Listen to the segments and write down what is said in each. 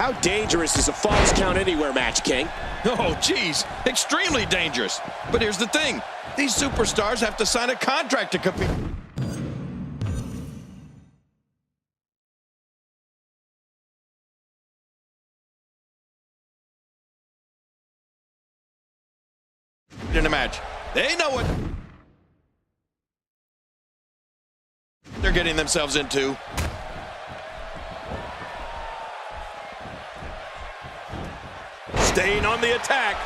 How dangerous is a Falls Count Anywhere match, King? Oh, geez, extremely dangerous. But here's the thing. These superstars have to sign a contract to compete. In a match. They know what they're getting themselves into. Staying on the attack.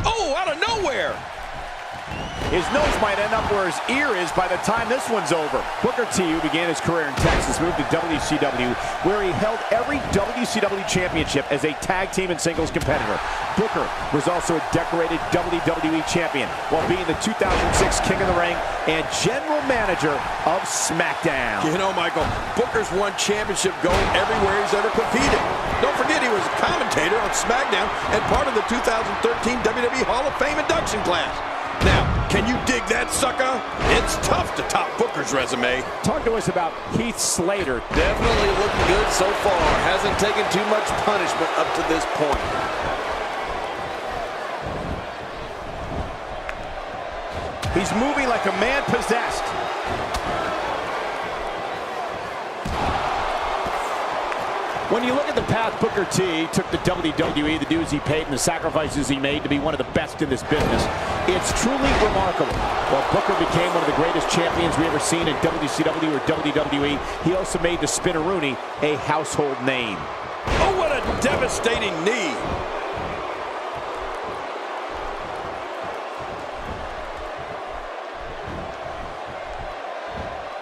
Oh, out of nowhere. His nose might end up where his ear is by the time this one's over. Booker T, who began his career in Texas, moved to WCW, where he held every WCW championship as a tag team and singles competitor. Booker was also a decorated WWE champion, while being the 2006 King of the Ring and general manager of SmackDown. You know, Michael, Booker's won championship gold everywhere he's ever competed. Don't forget he was a commentator on SmackDown and part of the 2013 WWE Hall of Fame induction class. Now, can you dig that, sucker? It's tough to top Booker's resume. Talk to us about Heath Slater. Definitely looking good so far. Hasn't taken too much punishment up to this point. He's moving like a man possessed. When you look at the path Booker T took to WWE, the dues he paid and the sacrifices he made to be one of the best in this business, it's truly remarkable. While Booker became one of the greatest champions we ever seen in WCW or WWE, he also made the Spinneroonie a household name. Oh, what a devastating knee.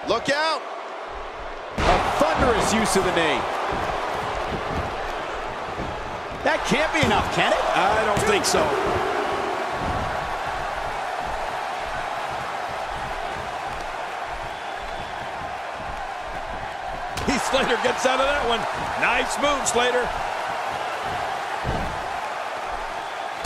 Look out. A thunderous use of the knee. That can't be enough, can it? I don't think so. Heath Slater gets out of that one. Nice move, Slater.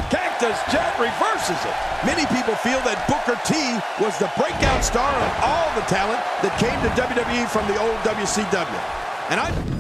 Cactus Jack reverses it. Many people feel that Booker T was the breakout star of all the talent that came to WWE from the old WCW. And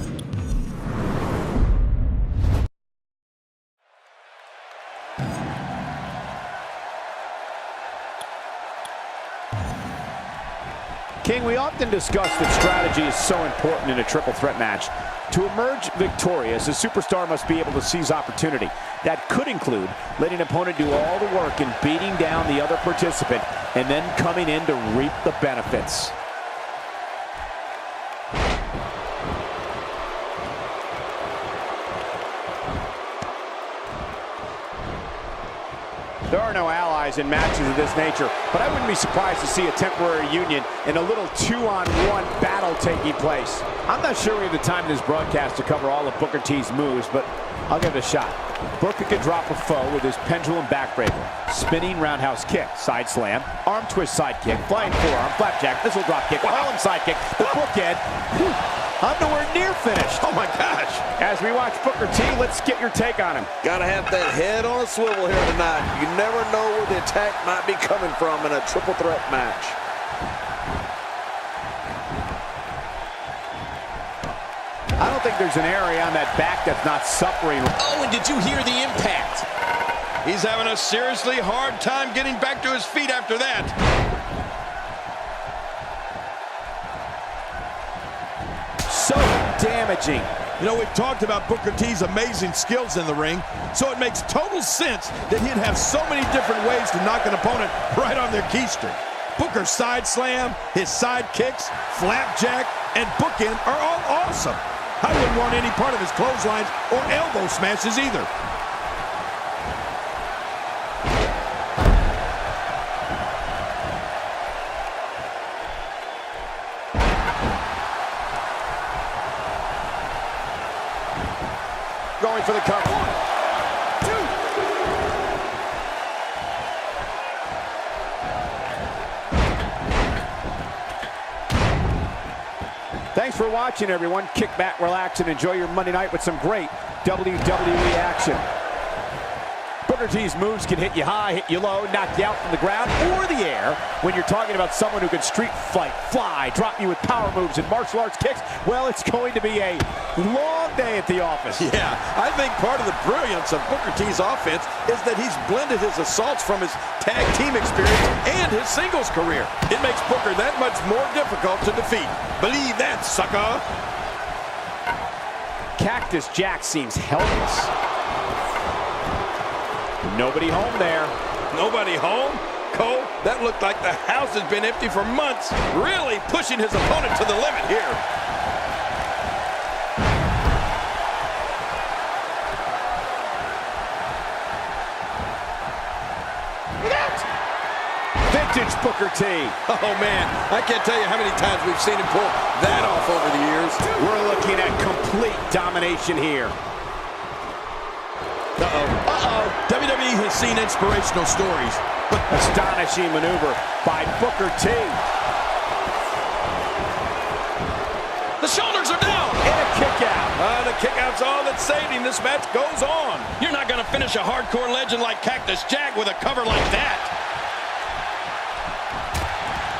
King, we often discuss that strategy is so important in a triple threat match. To emerge victorious, a superstar must be able to seize opportunity. That could include letting an opponent do all the work and beating down the other participant and then coming in to reap the benefits. There are no allies in matches of this nature, but I wouldn't be surprised to see a temporary union and a little two-on-one battle taking place. I'm not sure we have the time in this broadcast to cover all of Booker T's moves, but I'll give it a shot. Booker could drop a foe with his pendulum backbreaker, spinning roundhouse kick, side slam, arm twist side kick, flying forearm, flapjack, missile drop kick, Harlem side kick, the bookend. I'm nowhere near finished. oh my gosh. As we watch Booker T, let's get your take on him. Gotta have that head on a swivel here tonight. You never know where the attack might be coming from in a triple threat match. I don't think there's an area on that back that's not suffering. Oh, and did you hear the impact? He's having a seriously hard time getting back to his feet after that. So damaging. You know, we've talked about Booker T's amazing skills in the ring, so it makes total sense that he'd have so many different ways to knock an opponent right on their keister. Booker's side slam, his side kicks, flapjack, and bookend are all awesome. I wouldn't want any part of his clotheslines or elbow smashes either. Going for the cover. 1, 2. Thanks for watching, everyone. Kick back, relax, and enjoy your Monday night with some great WWE action. Booker T's moves can hit you high, hit you low, knock you out from the ground or the air. When you're talking about someone who can street fight, fly, drop you with power moves and martial arts kicks, well, it's going to be a long day at the office. Yeah, I think part of the brilliance of Booker T's offense is that he's blended his assaults from his tag team experience and his singles career. It makes Booker that much more difficult to defeat. Believe that, sucker! Cactus Jack seems helpless. Nobody home there. Nobody home? Cole, that looked like the house has been empty for months. Really pushing his opponent to the limit here. Vintage Booker T. Oh, man, I can't tell you how many times we've seen him pull that off over the years. We're looking at complete domination here. WWE has seen inspirational stories. Astonishing maneuver by Booker T. The shoulders are down. And a kick out. The kick out's all that saved him. This match goes on. You're not going to finish a hardcore legend like Cactus Jack with a cover like that.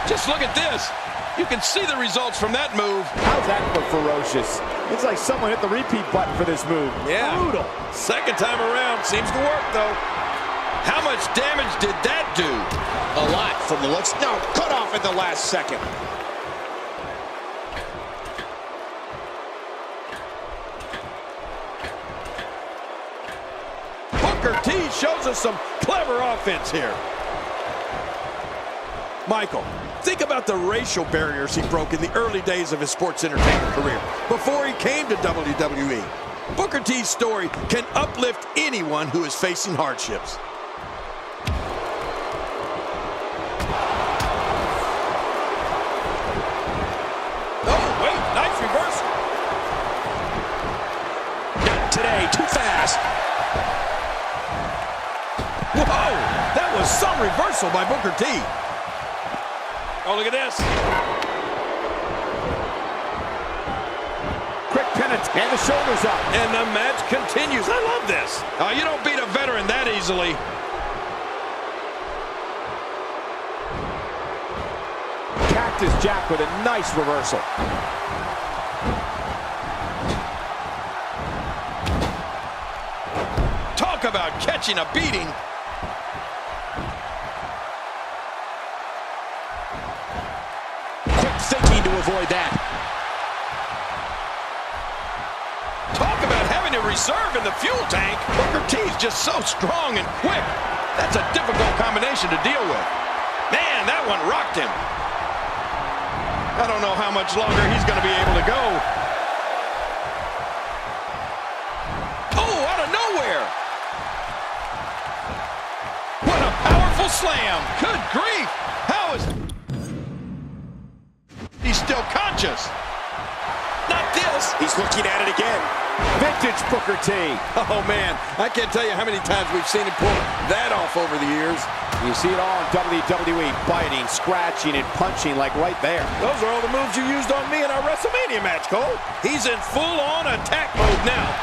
Just look at this. You can see the results from that move. How's that for ferocious? It's like someone hit the repeat button for this move. Yeah. Brutal. Second time around. Seems to work, though. How much damage did that do? A lot from the looks. No, cut off at the last second. Booker T shows us some clever offense here. Michael, think about the racial barriers he broke in the early days of his sports entertainment career, before he came to WWE. Booker T's story can uplift anyone who is facing hardships. Oh, wait, nice reversal. Not today, too fast. Whoa, that was some reversal by Booker T. Oh, look at this. Quick pennant, and the shoulders up. And the match continues. I love this. You don't beat a veteran that easily. Cactus Jack with a nice reversal. Talk about catching a beating. Thinking to avoid that. Talk about having a reserve in the fuel tank. Booker T's just so strong and quick. That's a difficult combination to deal with. Man, that one rocked him. I don't know how much longer he's going to be able to go. Oh, out of nowhere. What a powerful slam. Good grief. How is... He's still conscious. Not this. He's looking at it again. Vintage Booker T. Oh, man. I can't tell you how many times we've seen him pull that off over the years. You see it all in WWE. Biting, scratching, and punching like right there. Those are all the moves you used on me in our WrestleMania match, Cole. He's in full-on attack mode now.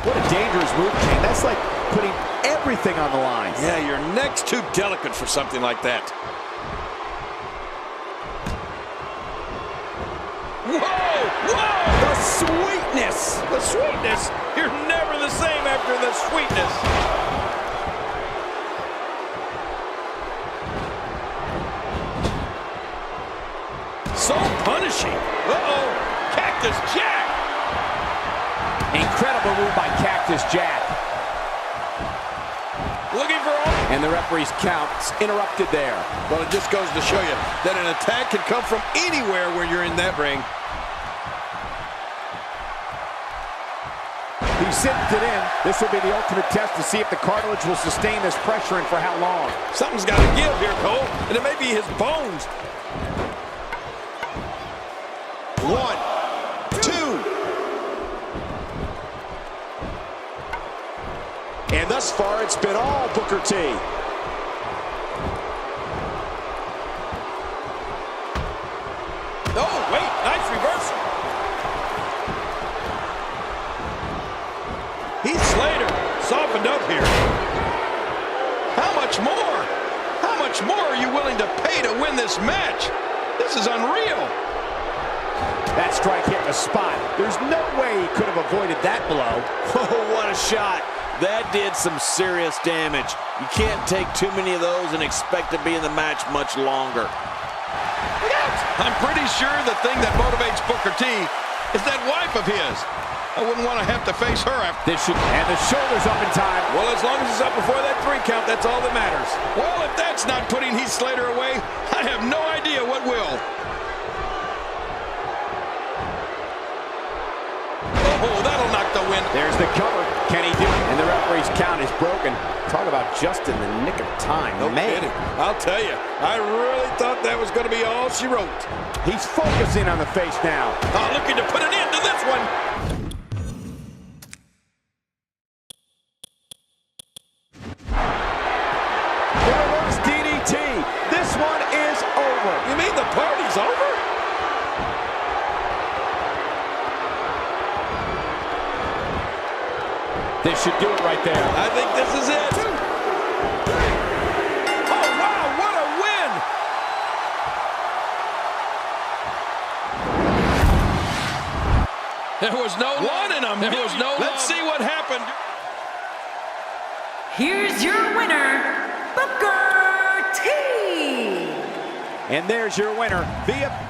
What a dangerous move, King. That's like putting everything on the line. Yeah, your neck's too delicate for something like that. Whoa! Whoa! The sweetness. The sweetness. You're never the same after the sweetness. So punishing. Uh-oh. Cactus Jack. Incredible move by Cactus Jack. Looking for all. And the referee's count's interrupted there. Well, it just goes to show you that an attack can come from anywhere when you're in that ring. He sent it in. This will be the ultimate test to see if the cartilage will sustain this pressure and for how long. Something's got to give here, Cole, and it may be his bones. 1, 2. And thus far, it's been all Booker T. Oh, later. Softened up here. How much more? How much more are you willing to pay to win this match? This is unreal. That strike hit the spot. There's no way he could have avoided that blow. Oh, what a shot. That did some serious damage. You can't take too many of those and expect to be in the match much longer. I'm pretty sure the thing that motivates Booker T is that wife of his. I wouldn't want to have to face her after And the shoulder's up in time. Well, as long as it's up before that 3 count, that's all that matters. Well, if that's not putting Heath Slater away, I have no idea what will. Oh, that'll knock the wind. There's the cover. Can he do it? And the referee's count is broken. Talk about just in the nick of time. No kidding. I'll tell you, I really thought that was going to be all she wrote. He's focusing on the face now. Looking to put an end to this one. Reverse DDT. This one is over. You mean the party's over? This should do it right there. I think this is it. 2, 3. Oh, wow, what a win! There was no one in them. There was no. Let's see what happened. Here's your winner, Booker T. And there's your winner via...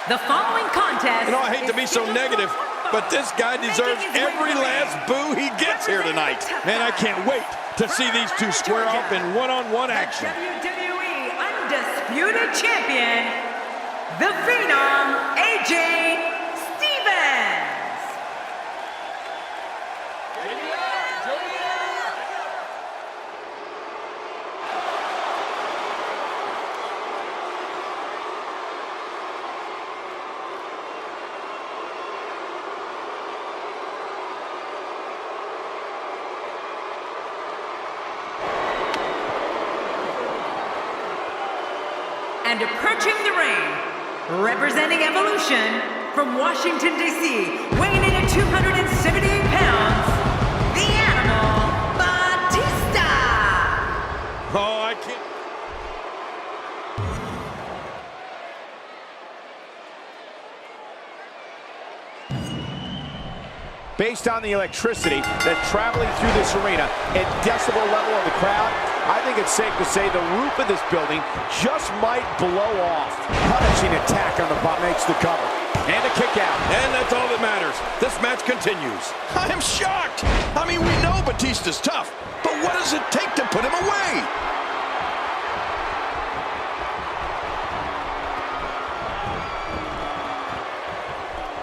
The following contest. You know, I hate to be so negative, but this guy deserves every last boo he gets here tonight. Man, I can't wait to see these two square off in one-on-one action. WWE Undisputed Champion, the Phenom, AJ Stevens. And approaching the ring, representing Evolution from Washington, D.C., weighing in at 278 pounds, the Animal, Batista! Oh, I can't. Based on the electricity that's traveling through this arena and decibel level of the crowd, I think it's safe to say the roof of this building just might blow off. Punishing attack on the bot makes the cover. And a kick out. And that's all that matters. This match continues. I am shocked. I mean, we know Batista's tough, but what does it take to put him away?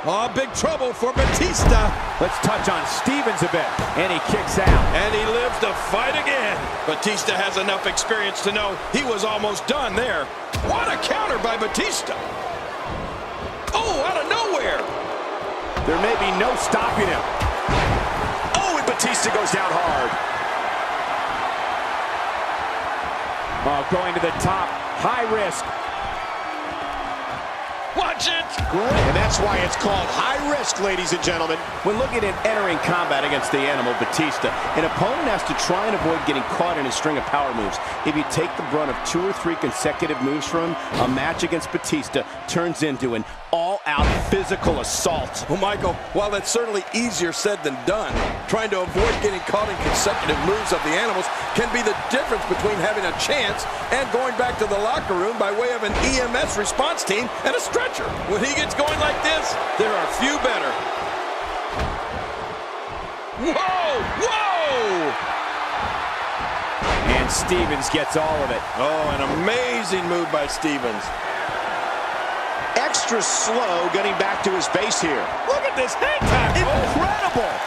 Oh, big trouble for Batista. Let's touch on Stevens a bit. And he kicks out. And he lives to fight again. Batista has enough experience to know he was almost done there. What a counter by Batista. Oh, out of nowhere. There may be no stopping him. Oh, and Batista goes down hard. Oh, going to the top. High risk. Watch it! And that's why it's called high risk, ladies and gentlemen. When looking at entering combat against the Animal Batista, an opponent has to try and avoid getting caught in a string of power moves. If you take the brunt of 2 or 3 consecutive moves from him, a match against Batista turns into an all-out physical assault. Well, Michael, while that's certainly easier said than done, trying to avoid getting caught in consecutive moves of the Animals can be the difference between having a chance and going back to the locker room by way of an EMS response team and a stretcher. When he gets going like this, there are few better. Whoa! Whoa! And Stevens gets all of it. Oh, an amazing move by Stevens. Extra slow getting back to his base here. Look at this hang time. Incredible!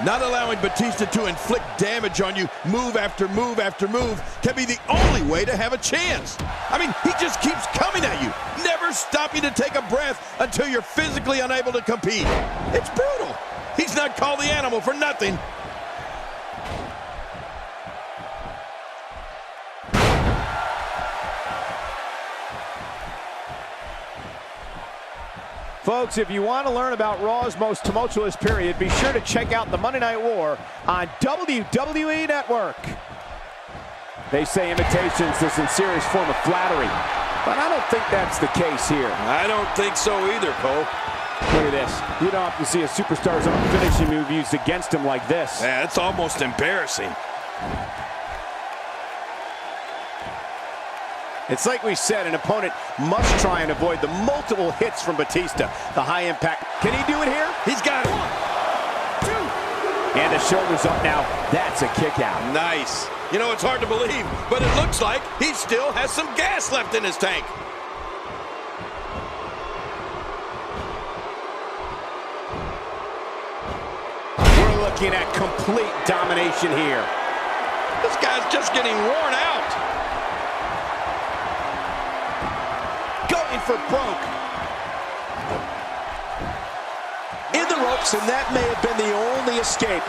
Not allowing Batista to inflict damage on you move after move after move can be the only way to have a chance. I mean, he just keeps coming at you, never stopping to take a breath until you're physically unable to compete. It's brutal. He's not called the Animal for nothing. Folks, if you want to learn about Raw's most tumultuous period, be sure to check out the Monday Night War on WWE Network. They say imitation's the sincerest form of flattery, but I don't think that's the case here. I don't think so either, Cole. Look at this. You don't often see a superstar's own finishing move used against him like this. Yeah, it's almost embarrassing. It's like we said, an opponent must try and avoid the multiple hits from Batista. The high impact. Can he do it here? He's got it. 1, 2. And the shoulder's up now. That's a kick out. Nice. You know, it's hard to believe, but it looks like he still has some gas left in his tank. We're looking at complete domination here. This guy's just getting worn out. Going for broke. In the ropes, and that may have been the only escape.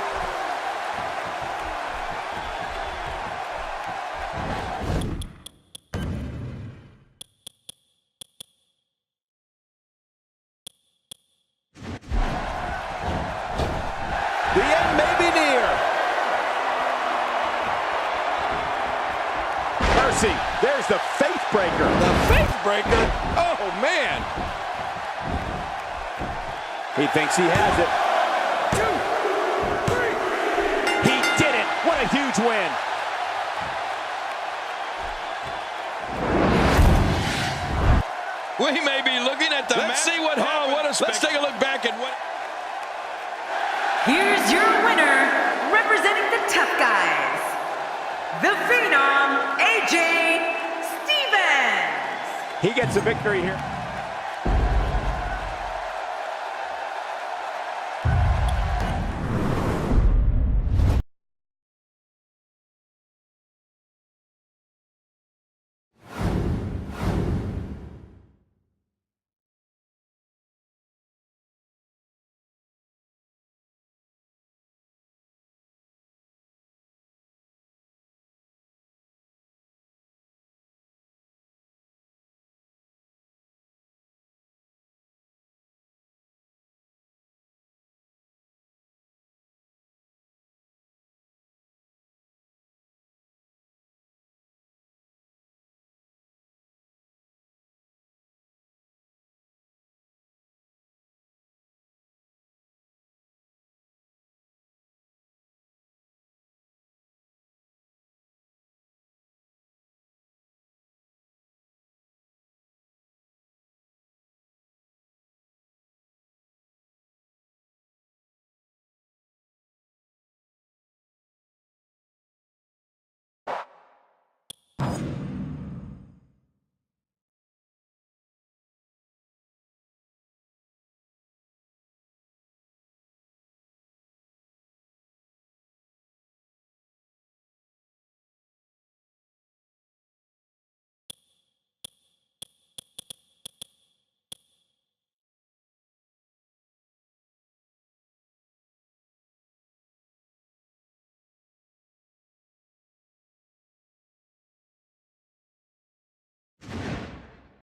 The end may be near. Mercy, there's the faith breaker. The faith breaker? Oh, man. He thinks he has it. 2, 3. He did it. What a huge win. We may be looking at the match. Let's see what happened. Let's take a look back at what... Here's your winner, representing the Tough Guys, the Phenom, AJ Stevens. He gets a victory here.